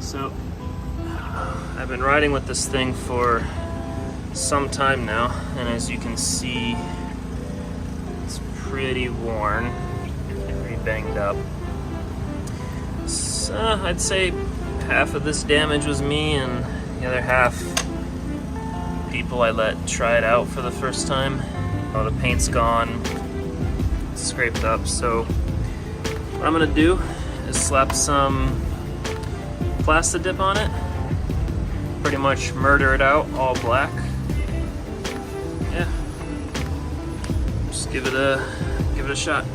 So I've been riding with this thing for some time now, and as you can see, it's pretty worn, pretty banged up. So I'd say half of this damage was me, and the other half people I let try it out for the first time. Oh, the paint's gone, it's scraped up. So what I'm gonna do is slap some Plasti Dip on it, pretty much murder it out all black. Yeah, just give it a shot.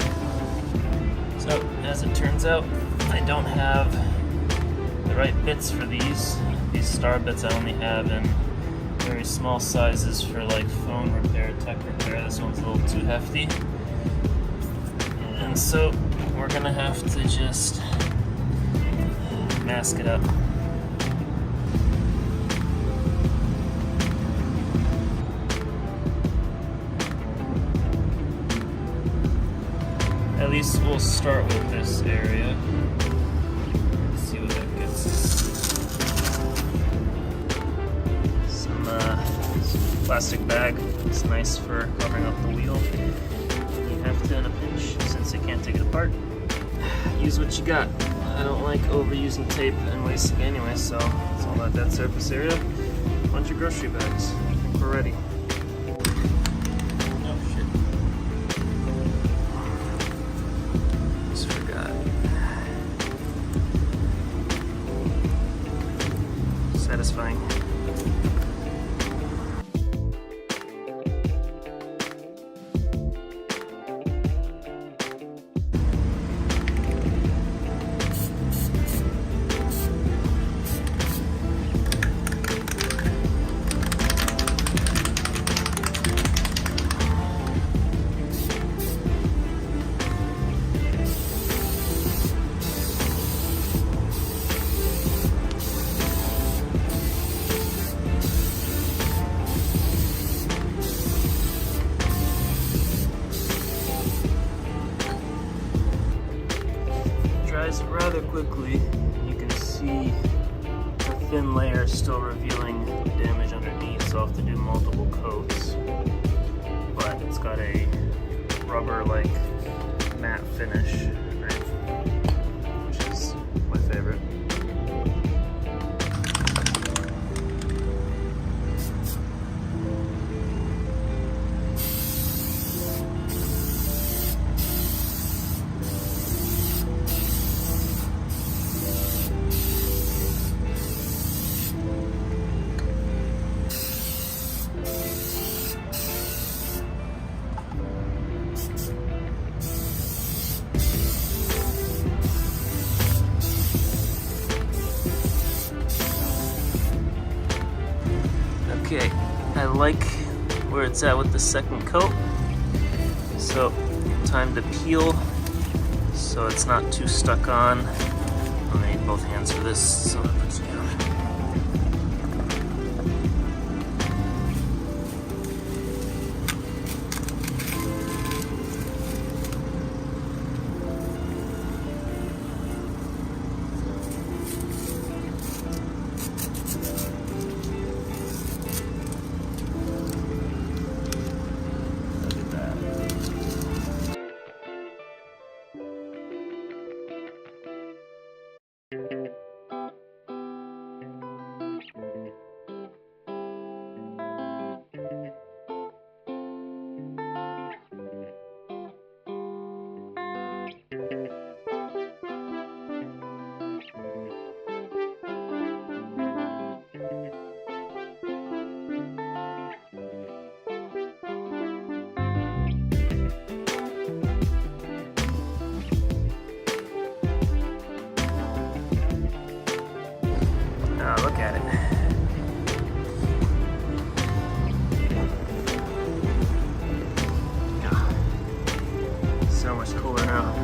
So as it turns out, I don't have the right bits for these star bits. I only have in very small sizes for like phone repair, tech repair. This one's a little too hefty, and so we're gonna have to just mask it up. At least we'll start with this area. Let's see what that gets us. Some plastic bag. It's nice for covering up the wheel. You have to in a pinch, since you can't take it apart. Use what you got. I don't like overusing tape and wasting anyway, so it's all that dead surface area. A bunch of grocery bags. I think we're ready. Oh shit. Just forgot. Satisfying. Rather quickly. You can see the thin layer still revealing damage underneath, so I'll have to do multiple coats. But it's got a rubber-like matte finish, right? Which is my favorite. Okay, I like where it's at with the second coat. So, time to peel so it's not too stuck on. I need both hands for this, so that puts it down. Look at it. So much cooler now.